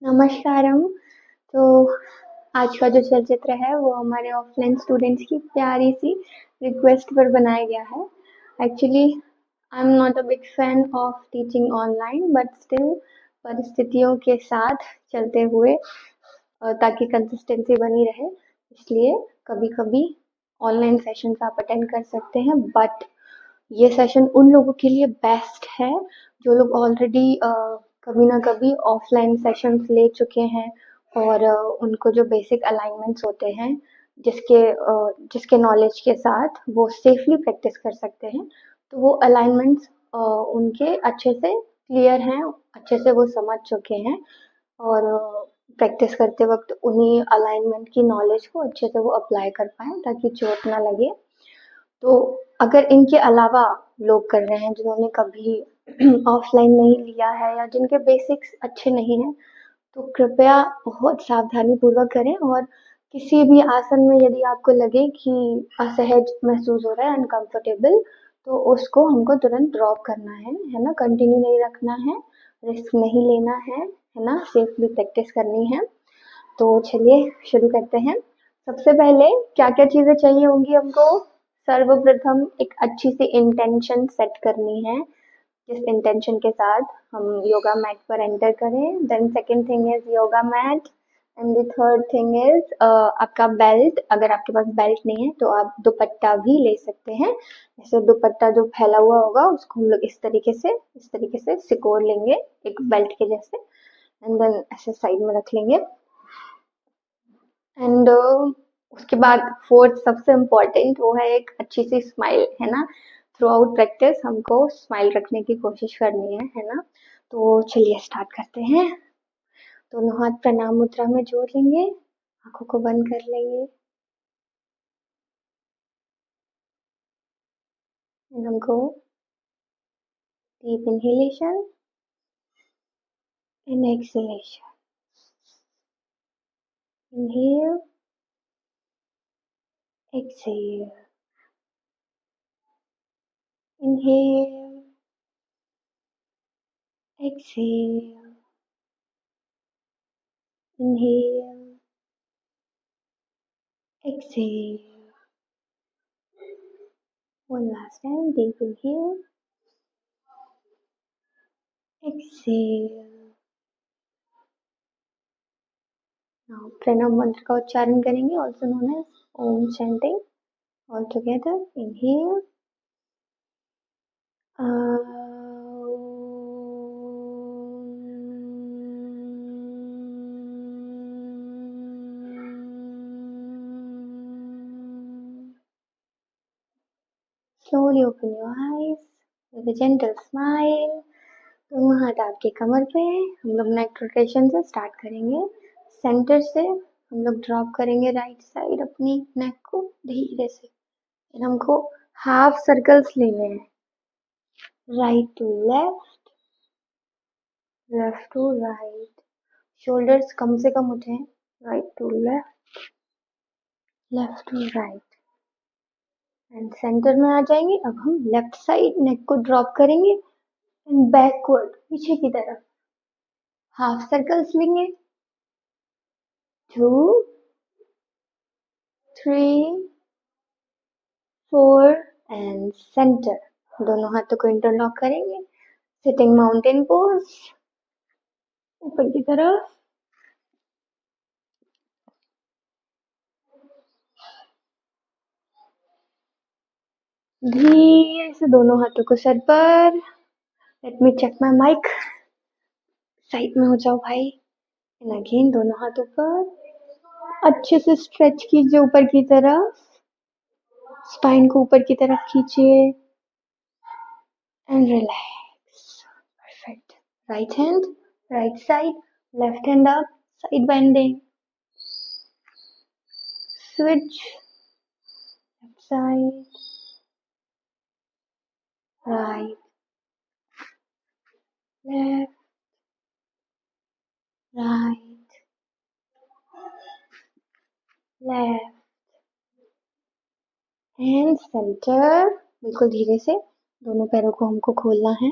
नमस्कारम। तो आज का जो चलचित्र है वो हमारे ऑफलाइन स्टूडेंट्स की प्यारी सी रिक्वेस्ट पर बनाया गया है। Actually I am not a big fan of teaching online, but still परिस्थितियों के साथ चलते हुए ताकि कंसिस्टेंसी बनी रहे, इसलिए कभी कभी ऑनलाइन सेशंस आप अटेंड कर सकते हैं। बट ये सेशन उन लोगों के लिए बेस्ट है जो लोग ऑलरेडी कभी ना कभी ऑफलाइन सेशंस ले चुके हैं और उनको जो बेसिक अलाइनमेंट्स होते हैं जिसके नॉलेज के साथ वो सेफली प्रैक्टिस कर सकते हैं। तो वो अलाइनमेंट्स उनके अच्छे से क्लियर हैं, अच्छे से वो समझ चुके हैं और प्रैक्टिस करते वक्त उन्हीं अलाइनमेंट की नॉलेज को अच्छे से वो अप्लाई कर पाएँ ताकि चोट ना लगे। तो अगर इनके अलावा लोग कर रहे हैं जिन्होंने कभी ऑफलाइन नहीं लिया है या जिनके बेसिक्स अच्छे नहीं हैं, तो कृपया बहुत सावधानी पूर्वक करें और किसी भी आसन में यदि आपको लगे कि असहज महसूस हो रहा है, अनकंफर्टेबल, तो उसको हमको तुरंत ड्रॉप करना है ना, कंटिन्यू नहीं रखना है, रिस्क नहीं लेना है ना, सेफली प्रैक्टिस करनी है। तो चलिए शुरू करते हैं। सबसे पहले क्या-क्या चीज़ें चाहिए होंगी हमको? सर्वप्रथम एक अच्छी सी इंटेंशन सेट करनी है, जिस इंटेंशन के साथ हम योगा मैट पर एंटर करें। Then second thing is yoga mat and the third thing is आपका बेल्ट। अगर आपके पास बेल्ट नहीं है तो आप दुपट्टा भी ले सकते हैं। ऐसे दुपट्टा जो फैला हुआ होगा उसको हम लोग इस तरीके से सिकोड़ लेंगे एक बेल्ट के जैसे, एंड देन ऐसे साइड में रख लेंगे। एंड उसके बाद फोर्थ सबसे इम्पोर्टेंट वो है एक अच्छी सी स्माइल, है ना। थ्रू आउट प्रैक्टिस हमको स्माइल रखने की कोशिश करनी है ना। तो चलिए स्टार्ट करते हैं। दोनों हाथ प्रणाम मुद्रा में जोड़ लेंगे, आंखों को बंद कर लेंगे। एंड हमको deep inhalation and exhalation. Inhale, exhale, inhale, exhale, inhale, exhale. One last time, deep inhale, exhale. Now pranam mantra का उच्चारण करेंगे, also known as Om chanting. All together, inhale. Slowly open your eyes with a gentle smile. दोनों हाथ आपके कमर पे। हम लोग neck rotation से स्टार्ट करेंगे। सेंटर से हम लोग ड्रॉप करेंगे राइट साइड अपनी नेक को धीरे से। फिर हमको हाफ सर्कल्स लेने हैं, right to left, left to right. Shoulders कम से कम उठें, right to left, left to right. And centre में आ जाएंगे। अब हम लेफ्ट साइड नेक को ड्रॉप करेंगे एंड बैकवर्ड पीछे की तरफ हाफ सर्कल्स लेंगे। 2, 3, 4 एंड सेंटर। दोनों हाथों को इंटरलॉक करेंगे, सिटिंग माउंटेन पोज, ऊपर की तरफ। धीरे से दोनों हाथों को सर पर। Let me check my mic. Side में हो जाओ भाई। एंड अगेन दोनों हाथ ऊपर। अच्छे से स्ट्रेच कीजिए ऊपर की तरफ, स्पाइन को ऊपर की तरफ खींचिए and relax. Perfect. Right hand, right side, left hand up, side bending, switch, left side, right, left, right, left and centre. बिल्कुल धीरे से दोनों पैरों को हमको खोलना है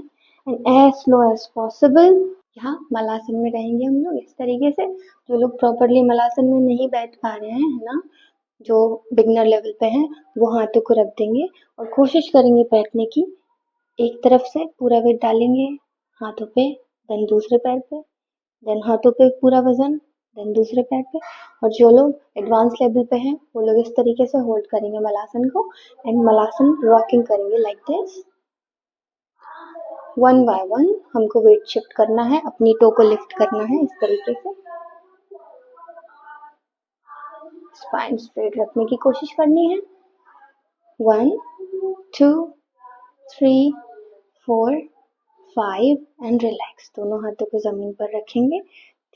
and as slow as possible यहाँ मलासन में रहेंगे हम लोग इस तरीके से। जो लोग प्रॉपरली मलासन में नहीं बैठ पा रहे हैं, है ना, जो बिगनर लेवल पे हैं, वो हाथों को रख देंगे और कोशिश करेंगे बैठने की। एक तरफ से पूरा वेट डालेंगे हाथों पे, देन दूसरे पैर पे, देन हाथों पे पूरा वजन, देन दूसरे पैर पे। और जो लोग एडवांस लेवल पे हैं वो लोग इस तरीके से होल्ड करेंगे मलासन को एंड मलासन रॉकिंग करेंगे लाइक दिस। 1 बाय 1 हमको वेट शिफ्ट करना है, अपनी टो को लिफ्ट करना है इस तरीके से। स्पाइन स्ट्रेट रखने की कोशिश करनी है। 1 2 3 4 5 एंड रिलैक्स। दोनों हाथों को जमीन पर रखेंगे,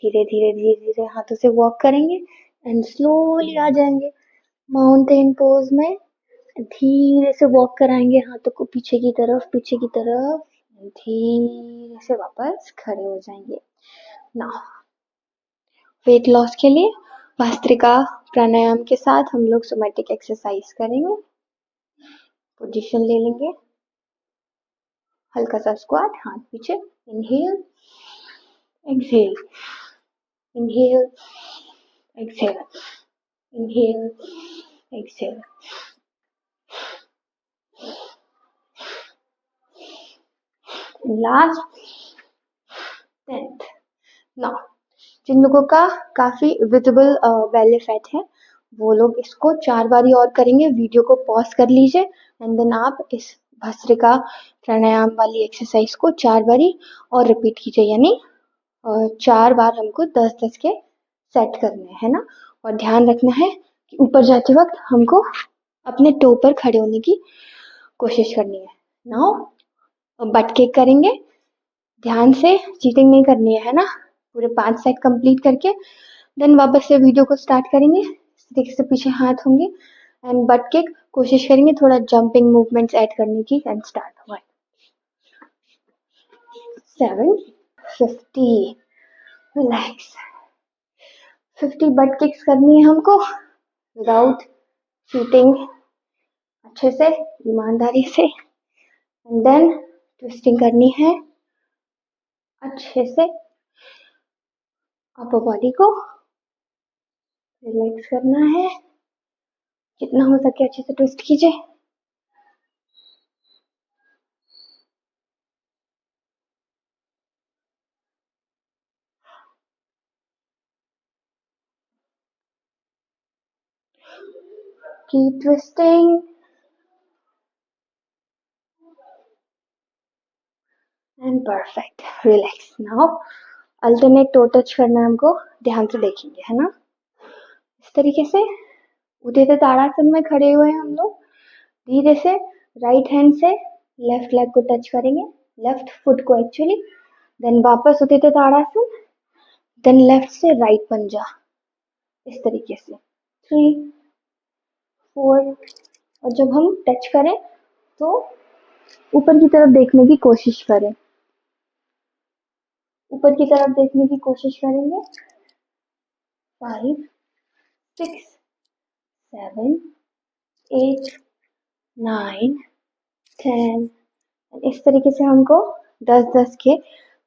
धीरे धीरे धीरे धीरे हाथों से वॉक करेंगे एंड स्लोली आ जाएंगे माउंटेन पोज में। धीरे से वॉक कराएंगे हाथों को पीछे की तरफ, पीछे की तरफ, धीरे से वापस खड़े हो जाएंगे। नाउ वेट लॉस के लिए भस्त्रिका प्राणायाम के साथ हम लोग सोमैटिक एक्सरसाइज करेंगे। पोजीशन ले लेंगे, हल्का सा स्क्वाट, हाथ पीछे, inhale exhale, inhale exhale, inhale exhale. Last 10th। Now जिन लोगों का काफी विजिबल बेली फैट है वो लोग इसको 4 बारी और करेंगे। वीडियो को पॉज कर लीजिए एंड देन आप इस भस्त्रिका प्राणायाम वाली एक्सरसाइज को 4 बारी और रिपीट कीजिए, यानी 4 बार हमको 10-10 के सेट करने हैं ना। और ध्यान रखना है कि ऊपर जाते वक्त हमको अपने टो पर खड़े होने की कोशिश करनी है। नाउ बट किक करेंगे, ध्यान से चीटिंग नहीं करनी है ना। पूरे 5 सेट कंप्लीट करके देन वापस से वीडियो को स्टार्ट करेंगे। इस तरीके से पीछे हाथ होंगे एंड बट किक कोशिश करेंगे थोड़ा जंपिंग मूवमेंट्स ऐड करने की and start. 1 7 50 relax. 50 but kicks करनी है हमको विदाउट चीटिंग, अच्छे से ईमानदारी से। एंड देन ट्विस्टिंग करनी है अच्छे से। अपर बॉडी को रिलैक्स करना है, जितना हो सके अच्छे से ट्विस्ट कीजिए। Keep twisting and perfect. Relax. Now alternate to touch करना है हमको, ध्यान से देखेंगे, है ना। इस तरीके से उठे ताड़ासन में खड़े हुए हैं हम लोग। धीरे से राइट हैंड से लेफ्ट लेग को टच करेंगे, लेफ्ट फुट को एक्चुअली, देन वापस उठे ताड़ासन, देन लेफ्ट से राइट पंजा इस तरीके से। 3 4 और जब हम टच करें तो ऊपर की तरफ देखने की कोशिश करें, ऊपर की तरफ देखने की कोशिश करेंगे। 5 6 7 8 9 10। इस तरीके से हमको 10-10 के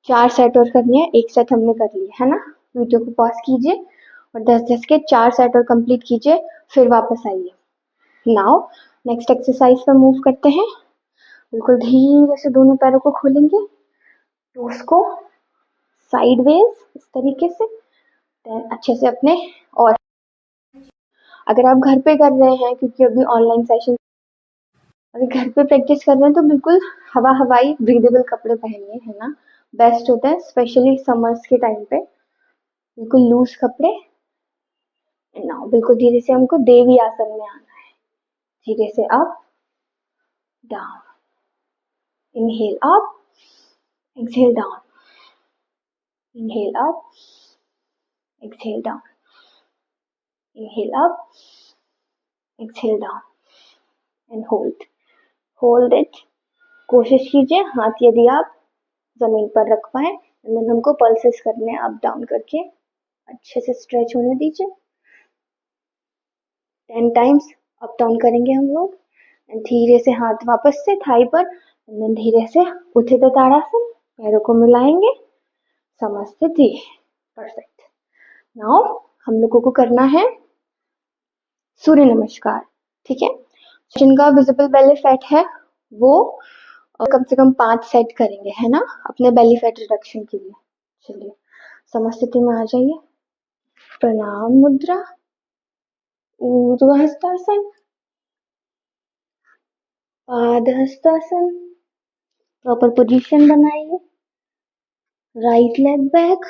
4 सेट और करनी है। एक सेट हमने कर लिया है ना। वीडियो को पॉज कीजिए और 10-10 के 4 सेट और कंप्लीट कीजिए, फिर वापस आइए। नाउ नेक्स्ट एक्सरसाइज पर मूव करते हैं। बिल्कुल धीरे से दोनों पैरों को खोलेंगे, टोस को साइडवेज इस तरीके से, देन अच्छे से अपने। और अगर आप घर पे कर रहे हैं, क्योंकि अभी ऑनलाइन सेशन, अगर घर पे प्रैक्टिस कर रहे हैं तो बिल्कुल हवाई ब्रीदेबल कपड़े पहनिए, है ना, बेस्ट होता है, स्पेशली समर्स के टाइम पे। बिल्कुल लूज कपड़े। नाउ बिल्कुल धीरे से हमको देवी आसन में आना है। धीरे से up down, inhale up, exhale down, inhale up, exhale down, inhale up, exhale down and hold it. कोशिश कीजिए हाथ यदि आप जमीन पर रख पाए, एंड देन हमको पल्सेस करने अप डाउन करके अच्छे से स्ट्रेच होने दीजिए। 10 टाइम्स अप डाउन करेंगे हम लोग। धीरे से हाथ वापस से थाई पर, एंड देन धीरे से उठे ताड़ासन, पैरों को मिलाएंगे, समस्थिति। परफेक्ट। नाउ हम लोगों को करना है सूर्य नमस्कार, ठीक है। जिनका विजिबल बेली फैट है वो कम से कम 5 सेट करेंगे, है ना, अपने बेली फैट रिडक्शन के लिए। चलिए समस्थिति में आ जाइए। प्रणाम मुद्रा, ऊर्ध्वहस्तासन, पादहस्तासन, प्रॉपर पोजीशन बनाइए। राइट लेग बैक,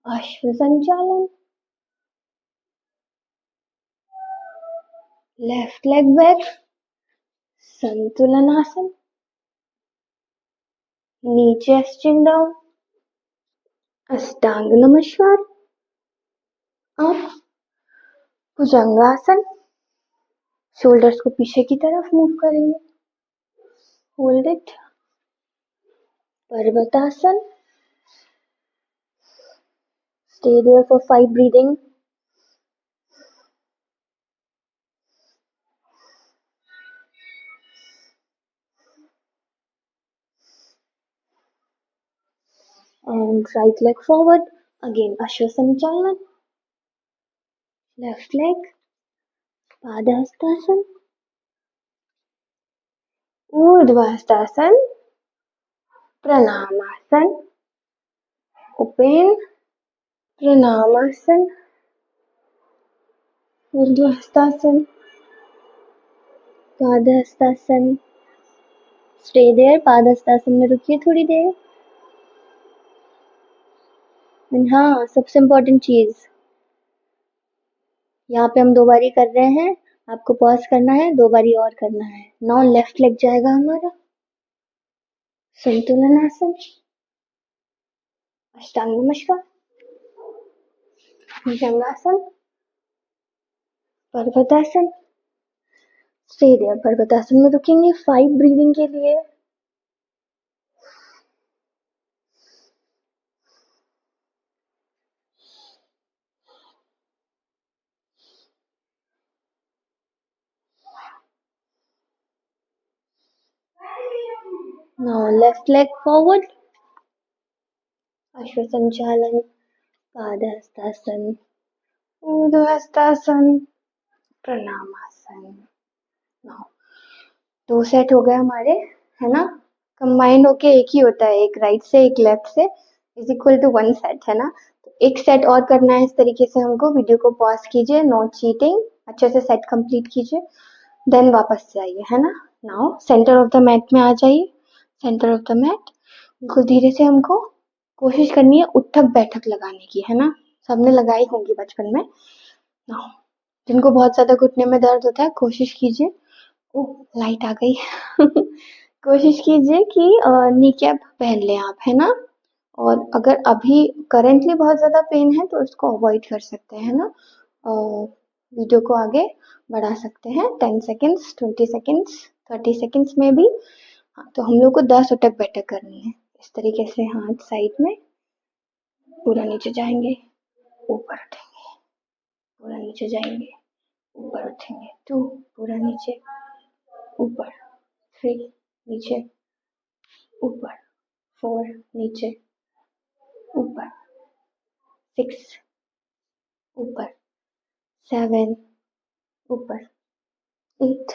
अश्व संचालन, लेफ्ट लेग बैक, संतुलन आसन, नीचे स्ट्रिंग डाउन, अष्टांग नमस्कार, अब भुजंगासन, शोल्डर्स को पीछे की तरफ मूव करेंगे। Hold it. पर्वतासन, stay there for 5 breathing. And right leg forward, again Ashwa Sanchalan, left leg, Padahastasana, Urdhvastasana, Pranamasana, open, Pranamasana, Urdhvastasana, Padahastasana, stay there, Padahastasana में रुकिए थोड़ी देर। हाँ, सबसे इम्पोर्टेंट चीज, यहाँ पे हम 2 बारी कर रहे हैं, आपको पॉज करना है, 2 बारी और करना है। नाउ लेफ्ट लेग जाएगा हमारा संतुलन आसन, अष्टांग नमस्कार, भुजंगासन, पर्वतासन, स्टे देयर। पर्वतासन में रुकेंगे 5 ब्रीदिंग के लिए। नाउ लेफ्ट लेग फॉरवर्ड, अश्व संचालन, पादहस्तासन, ऊर्ध्वहस्तासन, प्रणामासन। नाउ 2 सेट हो गए हमारे, है ना। कंबाइंड होके एक ही होता है, एक राइट से एक लेफ्ट से इज इक्वल टू 1 सेट, है ना। तो एक सेट और करना है इस तरीके से हमको। वीडियो को पॉज कीजिए, नो चीटिंग, अच्छे से सेट कंप्लीट कीजिए, देन वापस जाइए, है ना। Now centre of the mat में आ जाइए। सेंटर ऑफ द मैट, बिल्कुल धीरे से हमको कोशिश करनी है उठक बैठक लगाने की, है ना। सबने लगाई होंगी बचपन में। नाउ जिनको बहुत ज्यादा घुटने में दर्द होता है, कोशिश कीजिए, ओह लाइट आ गई कोशिश कीजिए कि नी कैप पहन लें आप, है ना। और अगर अभी करेंटली बहुत ज़्यादा पेन है तो इसको अवॉइड कर सकते हैं, है ना। वीडियो को आगे बढ़ा सकते हैं, 10 सेकेंड्स, 20 सेकेंड्स, 30 सेकेंड्स में भी। हाँ, तो हम लोग को 10 उठक बैठक करनी है इस तरीके से। हाथ साइड में, पूरा नीचे जाएंगे, ऊपर उठेंगे, पूरा नीचे जाएंगे, ऊपर उठेंगे, 2, पूरा नीचे, ऊपर, 3, नीचे, ऊपर, 4, नीचे, ऊपर, 6, ऊपर, 7, ऊपर, 8,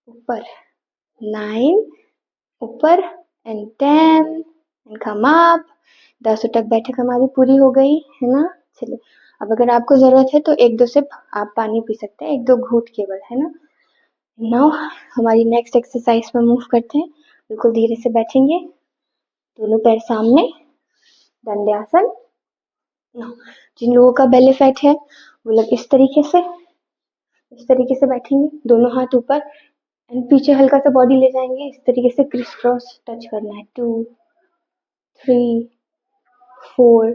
ऊपर, 9, ऊपर, एंड 10, एंड कम अप। 10 उठक बैठक हमारी पूरी हो गई, है ना। चलिए अब अगर आपको जरूरत है तो 1-2 सिप आप पानी पी सकते हैं, 1-2 घूंट केवल, है ना। नाउ हमारी नेक्स्ट एक्सरसाइज में मूव करते हैं। बिल्कुल धीरे से बैठेंगे, दोनों पैर सामने, दंड्यासन। जिन लोगों का बेली फैट है वो लोग इस तरीके से बैठेंगे, दोनों हाथ ऊपर, एंड पीछे हल्का सा बॉडी ले जाएंगे, इस तरीके से क्रिस क्रॉस टच करना है। 2, 3, 4,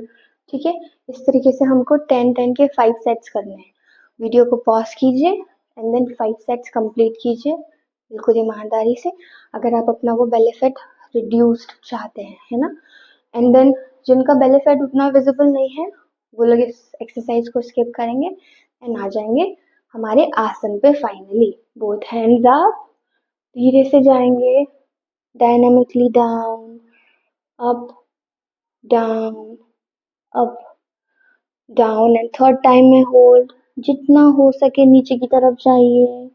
ठीक है। इस तरीके से हमको 10-10 के 5 सेट्स करने हैं। वीडियो को पॉज कीजिए एंड देन 5 सेट्स कंप्लीट कीजिए, बिल्कुल ईमानदारी से। अगर आप अपना वो बेली फैट रिड्यूस्ड चाहते हैं, है ना। एंड देन जिनका बेली फैट उतना विजिबल नहीं है वो लोग इस एक्सरसाइज को स्किप करेंगे एंड आ जाएंगे हमारे आसन पे फाइनली। बोथ हैंड्स अप, धीरे से जाएंगे, dynamically down, up, down, up down and third time में होल्ड। जितना हो सके नीचे की तरफ जाइए।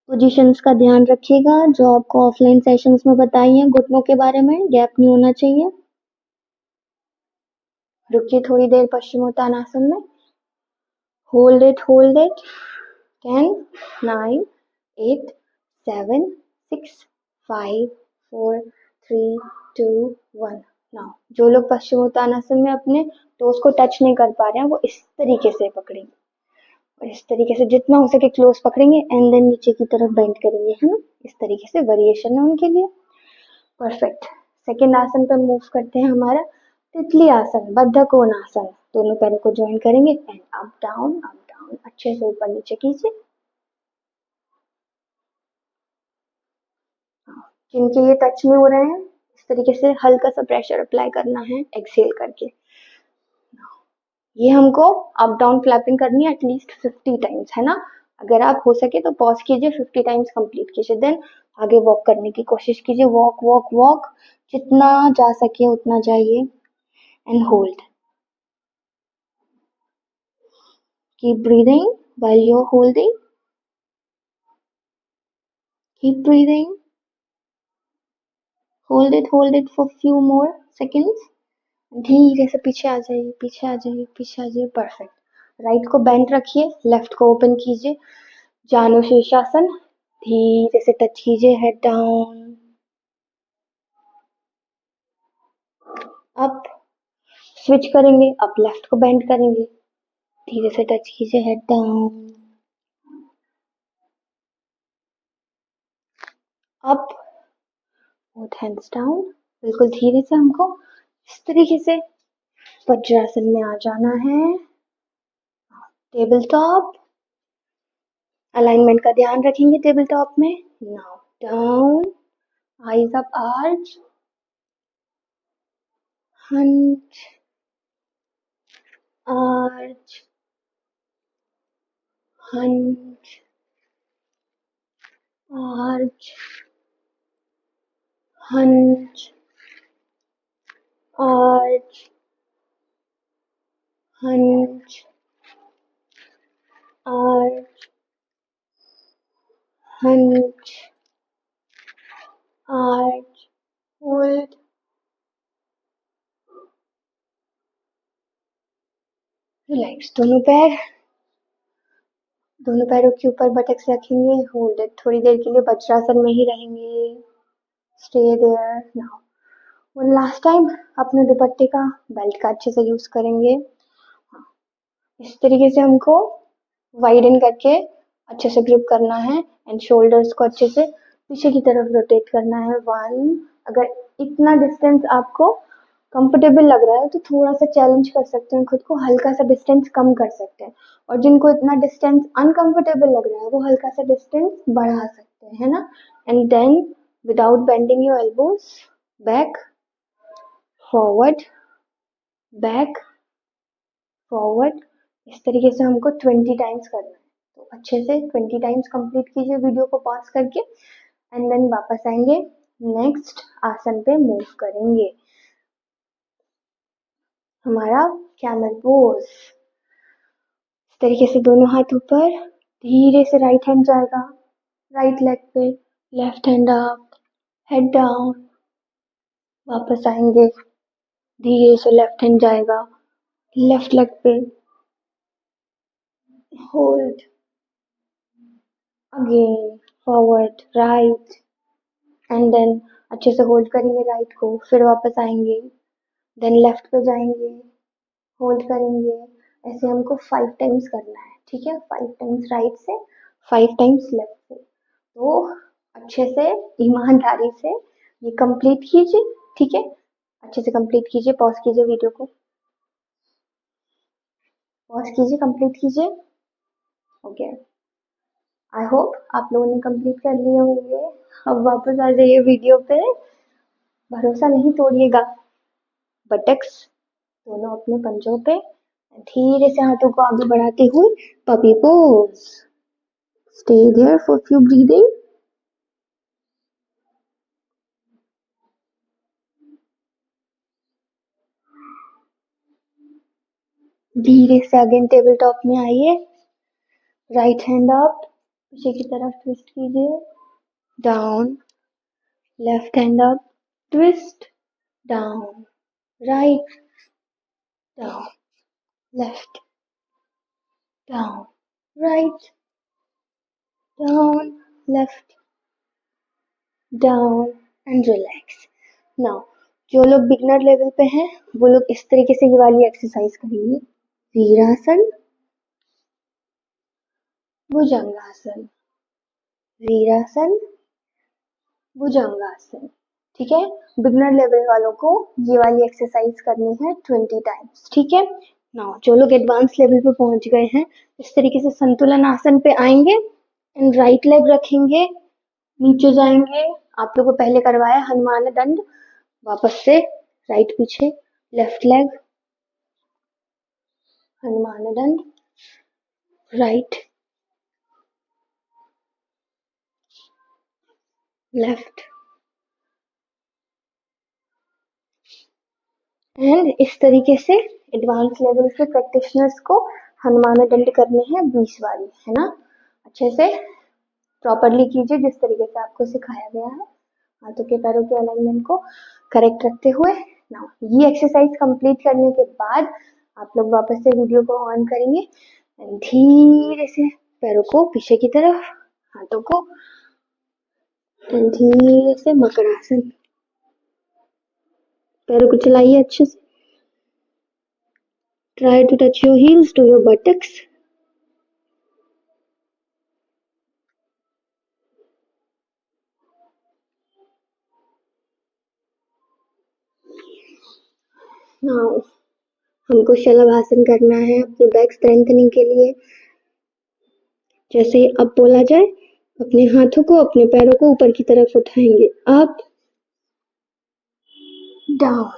पोजीशंस का ध्यान रखिएगा जो आपको ऑफलाइन सेशंस में बताई हैं, घुटनों के बारे में गैप नहीं होना चाहिए। रुकिए थोड़ी देर पश्चिमोत्तानासन में। Hold it, hold it. 10, 9, 8, 7, 6, 5, 4, 3, 2, 1। Now जो लोग पश्चिमोत्तानासन में अपने टोस को टच नहीं कर पा रहे हैं वो इस तरीके से पकड़ेंगे और इस तरीके से जितना हो सके क्लोज पकड़ेंगे एंड देन नीचे की तरफ बेंड करेंगे, है ना। इस तरीके से वेरिएशन है उनके लिए। परफेक्ट। सेकेंड आसन पे मूव करते हैं हमारा तितली आसन, बद्ध कोणासन। दोनों पैरों को ज्वाइन करेंगे एंड अप डाउन, अच्छे से ऊपर नीचे कीजिए। जिनके ये टच में हो रहे हैं इस तरीके से हल्का सा प्रेशर अप्लाई करना है एक्सहेल करके। ये हमको अप डाउन फ्लैपिंग करनी है एटलीस्ट 50 टाइम्स, है ना। अगर आप हो सके तो पॉज कीजिए, 50 टाइम्स कंप्लीट कीजिए, देन आगे वॉक करने की कोशिश कीजिए। वॉक वॉक वॉक, जितना जा सके उतना जाइए and hold. Keep breathing while you're holding. Keep breathing. Hold it for few more seconds. धीरे से पीछे आ जाइए, पीछे आ जाइए, पीछे आ जाइए। परफेक्ट। राइट को बेंड रखिए, लेफ्ट को ओपन कीजिए। जानु शीर्षासन। धीरे से टच कीजिए हेड डाउन, अप। स्विच करेंगे, अब लेफ्ट को बेंड करेंगे। धीरे से टच कीजिए head down, up. Both hands down. बिल्कुल धीरे से हमको इस तरीके से वज्रासन में आ जाना है। Table top. अलाइनमेंट का ध्यान रखेंगे टेबल टॉप में। Now down, eyes up, arch, hunch, arch, hunch, arch, hunch, arch, hunch, arch, hunch, arch, hold. Relax. दोनों पैरों के ऊपर बटक्स रखेंगे। Hold it. थोड़ी देर के लिए वज्रासन में ही रहेंगे। Stay there. Now one last time अपने दुपट्टे का बेल्ट का अच्छे से यूज करेंगे। इस तरीके से हमको वाइडन करके अच्छे से ग्रिप करना है एंड शोल्डर्स को अच्छे से पीछे की तरफ रोटेट करना है। वन। अगर इतना डिस्टेंस आपको कंफर्टेबल लग रहा है तो थोड़ा सा चैलेंज कर सकते हैं खुद को, हल्का सा डिस्टेंस कम कर सकते हैं। और जिनको इतना डिस्टेंस अनकंफर्टेबल लग रहा है वो हल्का सा डिस्टेंस बढ़ा सकते हैं, है ना। And then without bending your elbows, back forward, back forward. इस तरीके से हमको 20 टाइम्स करना है। तो अच्छे से 20 टाइम्स कंप्लीट कीजिए वीडियो को पॉज करके एंड देन वापस आएंगे, नेक्स्ट आसन पे मूव करेंगे। हमारा कैमल पोज। इस तरीके से दोनों हाथ ऊपर, धीरे से राइट हैंड जाएगा राइट लेग पे, left hand up, head down. वापस आएंगे, धीरे से लेफ्ट हैंड जाएगा लेफ्ट लेग पे, hold, again forward, right and then अच्छे से होल्ड करेंगे राइट को, फिर वापस आएंगे, देन लेफ्ट पे जाएंगे, होल्ड करेंगे। ऐसे हमको 5 टाइम्स करना है, ठीक है। 5 टाइम्स राइट से, 5 टाइम्स लेफ्ट से। तो अच्छे से ईमानदारी से ये कंप्लीट कीजिए, ठीक है। अच्छे से कंप्लीट कीजिए। पॉज कीजिए वीडियो को, पॉज कीजिए, कंप्लीट कीजिए। ओके, आई होप आप लोगों ने कंप्लीट कर लिए होंगे। अब वापस आ जाइए वीडियो पे। भरोसा नहीं तोड़िएगा। बटक्स दोनों अपने पंजों पे, धीरे से हाथों को आगे बढ़ाते हुए puppy pose. Stay there for few breathing. धीरे से अगेन टेबल टॉप में आइए, राइट हैंड अप, पीछे की तरफ ट्विस्ट कीजिए, down, left hand up, twist, down, right, down, left, down, right, down, left, down and relax. Now जो लोग बिगनर लेवल पे हैं वो लोग इस तरीके से ये वाली एक्सरसाइज करेंगे, वीरासन, भुजंगासन, वीरासन, भुजंगासन। ठीक है, बिगनर लेवल वालों को ये वाली एक्सरसाइज करनी है 20 टाइम्स। ठीक है, नाउ जो लोग एडवांस लेवल पे पहुंच गए हैं इस तरीके से संतुलन आसन पे आएंगे एंड राइट लेग रखेंगे, नीचे जाएंगे। आप लोगों को पहले करवाया हनुमान दंड, वापस से राइट पीछे, लेफ्ट लेग, हनुमान दंड, राइट, लेफ्ट एंड इस तरीके से एडवांस लेवल के प्रैक्टिशनर्स को हनुमान दंड करने हैं 20 वाली, है ना। अच्छे से प्रॉपरली कीजिए जिस तरीके से आपको सिखाया गया है, हाथों के पैरों के अलाइनमेंट को करेक्ट रखते हुए। नाउ ये एक्सरसाइज कंप्लीट करने के बाद आप लोग वापस से वीडियो को ऑन करेंगे एंड धीरे से पैरों को पीछे की तरफ, हाथों को, एंड धीरे से मकरासन, पैरों को चलाइए अच्छे से, try to touch your heels to your buttocks. Now हमको शलभासन करना है अपनी बैक स्ट्रेंथनिंग के लिए। जैसे ही अब बोला जाए अपने हाथों को अपने पैरों को ऊपर की तरफ उठाएंगे, up, down,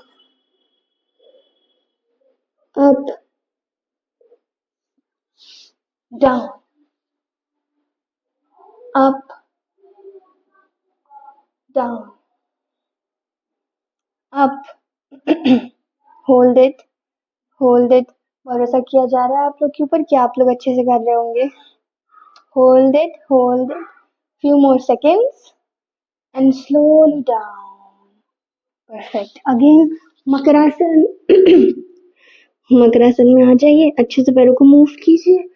up, down, up, down, up, hold it, hold it. भरोसा किया जा रहा है आप लोग के ऊपर कि आप लोग अच्छे से कर रहे होंगे। Hold it, hold it, few more seconds and slowly down. Perfect. Again makarasana. Makarasana में आ जाइए, अच्छे से पैरों को मूव कीजिए।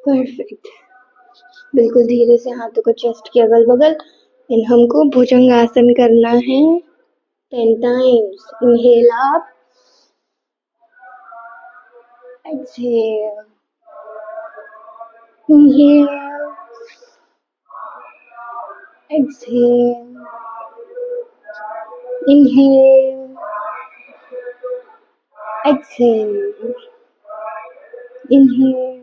परफेक्ट, बिल्कुल धीरे से हाथों को चेस्ट के अगल बगल। इन हमको भुजंगासन करना है 10 times. Inhale up, exhale, inhale, exhale, inhale, exhale, inhale,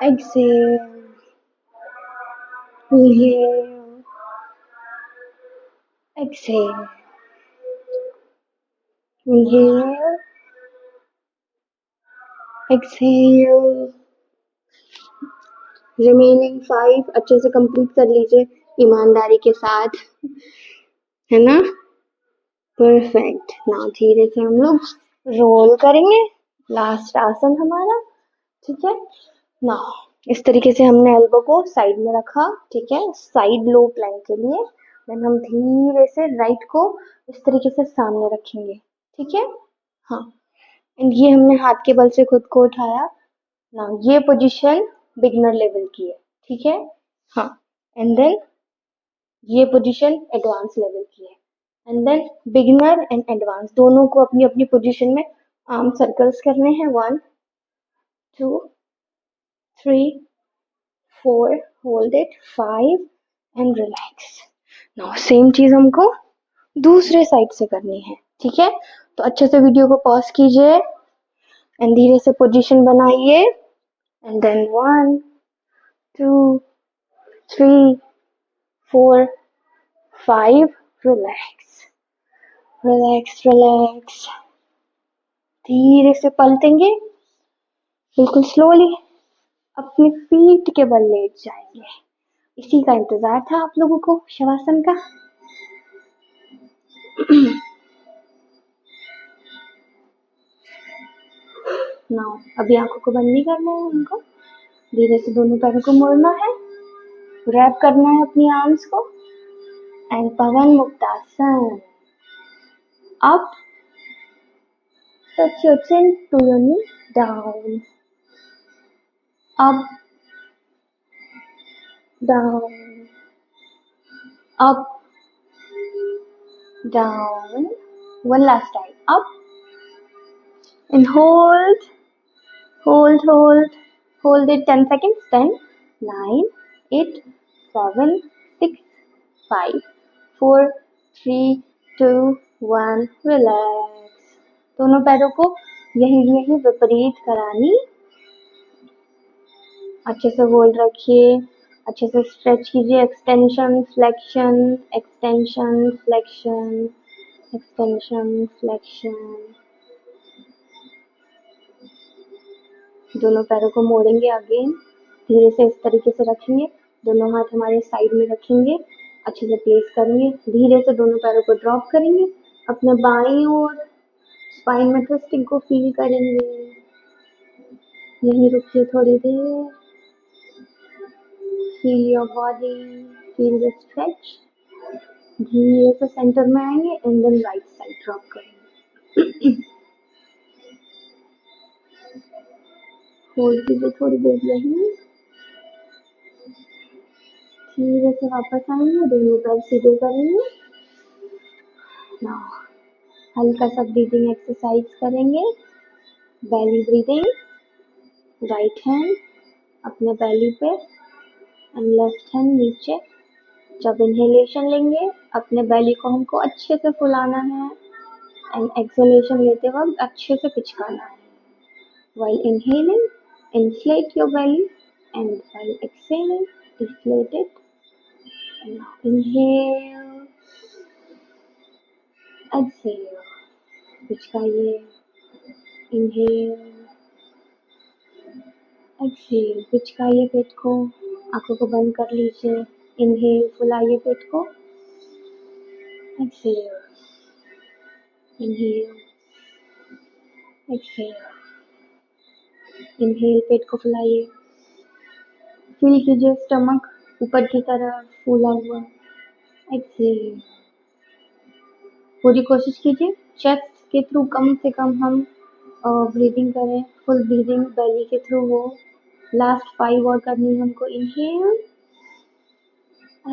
exhale, inhale, exhale, inhale, exhale। Remaining 5 अच्छे से कंप्लीट कर लीजिए ईमानदारी के साथ, है ना। परफेक्ट। नाउ धीरे से हम लोग रोल करेंगे, लास्ट आसन हमारा। ठीक है, नाउ इस तरीके से हमने एल्बो को साइड में रखा, ठीक है, साइड लो प्लैंक के लिए। देन हम धीरे से राइट को इस तरीके से सामने रखेंगे, ठीक है। हाँ, एंड ये हमने हाथ के बल से खुद को उठाया। नाउ ये पोजीशन बिगनर लेवल की है, ठीक है। हाँ, एंड देन ये पोजीशन एडवांस लेवल की है, and then beginner and advance दोनों को अपनी अपनी पोजीशन में आर्म सर्कल्स करने हैं। 1 2 3 4, hold it, 5 and relax. Now same चीज हमको दूसरे साइड से करनी है, ठीक है। तो अच्छे से वीडियो को पॉज कीजिए एंड धीरे से पोजीशन बनाइए and then 1 2 3 4 5, relax, relax, relax. धीरे से पलटेंगे बिल्कुल स्लोली अपने फीट के बल लेट जाएंगे। इसी का इंतजार था आप लोगों को शवासन का। नाउ अभी आंखों को बंद नहीं करना है हमको, धीरे से दोनों पैरों को मोड़ना है, रैप करना है अपनी आर्म्स को and Pawan muktasana. Up, touch your chin to your knee, down, up, down, up, down. One last time. Up and hold, hold, hold, hold it 10 seconds. 10, 9, 8, 7, 6, 5, 4, 3, 2, 1. Relax. दोनों पैरों को यही विपरीत करानी। अच्छे से होल्ड रखिए, अच्छे से स्ट्रेच कीजिए, extension flexion, extension flexion, extension flexion. दोनों पैरों को मोड़ेंगे अगेन, धीरे से इस तरीके से रखेंगे, दोनों हाथ हमारे साइड में रखेंगे, अच्छे से प्लेस करेंगे, धीरे से दोनों पैरों को ड्रॉप करेंगे, अपने बाईं ओर स्पाइन में ट्विस्टिंग को फील करेंगे। यहीं रुकिए थोड़ी देर। Feel your body, feel the stretch. धीरे से सेंटर में आएंगे and then right side drop करेंगे। होल्ड कीजिए थोड़ी देर यहीं, धीरे से वापस आएंगे, दोनों पैर सीधे करेंगे। नाउ हल्का सा ब्रीदिंग एक्सरसाइज करेंगे। बेली ब्रीदिंग, राइट हैंड अपने बेली पे एंड लेफ्ट हैंड नीचे। जब इनहेलेशन लेंगे अपने बेली को हमको अच्छे से फुलाना है एंड एक्सहेलेशन लेते वक्त अच्छे से पिचकाना है। While inhaling, inflate your belly, and while exhaling, deflate it. And now inhale, exhale. पिचकाइए, inhale, exhale. पिचकाइए पेट को, आंखों को बंद कर लीजिए, inhale, फुलाइए पेट को, exhale, inhale, exhale. Inhale, पेट को फुलाइए, फील कीजिए स्टमक ऊपर की तरफ फूला हुआ, एक्सेल। पूरी कोशिश कीजिए चेस्ट के थ्रू कम से कम हम ब्रीदिंग करें, फुल ब्रीदिंग बेली के थ्रू हो। लास्ट 5 और करनी है हमको। Inhale,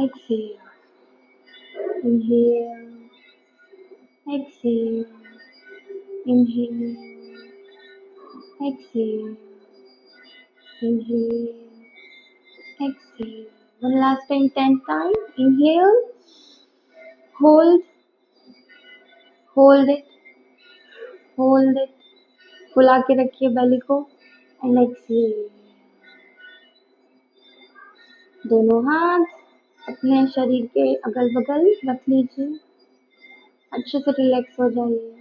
exhale, inhale, exhale, inhale, exhale, inhale, exhale. One last time, 10 time. Inhale, hold, hold it, hold it. फुला के रखिए बेली को एंड एक्सेल। दोनों हाथ अपने शरीर के अगल बगल रख लीजिए, अच्छे से रिलैक्स हो जाइए।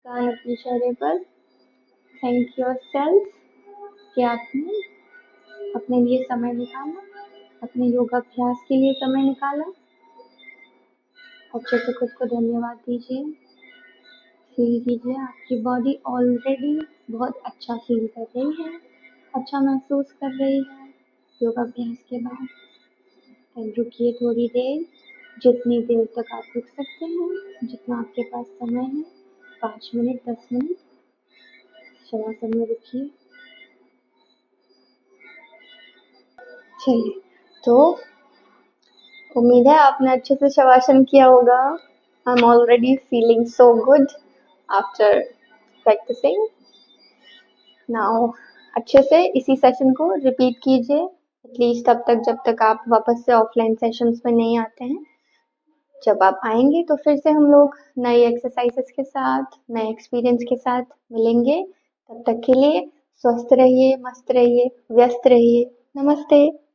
कान अपने चेहरे पर। थैंक योर सेल्फ कि आपने अपने लिए समय निकाला, अपने योगाभ्यास के लिए समय निकाला। अच्छे से खुद को धन्यवाद दीजिए। फील कीजिए आपकी बॉडी ऑलरेडी बहुत अच्छा फील कर रही है, अच्छा महसूस कर रही है योगाभ्यास के बाद। एंड रुकिए थोड़ी देर, जितनी देर तक आप रुक सकते हैं, जितना आपके पास समय है, 5 मिनट 10 मिनट शवासन में रुकिए। चलिए, तो उम्मीद है आपने अच्छे से शवासन किया होगा। I am already feeling so good after practising. Now अच्छे से इसी सेशन को रिपीट कीजिए एटलीस्ट तब तक जब तक आप वापस से ऑफलाइन सेशंस में नहीं आते हैं। जब आप आएंगे तो फिर से हम लोग नई एक्सरसाइजेस के साथ, नए एक्सपीरियंस के साथ मिलेंगे। तब तक के लिए स्वस्थ रहिए, मस्त रहिए, व्यस्त रहिए। नमस्ते।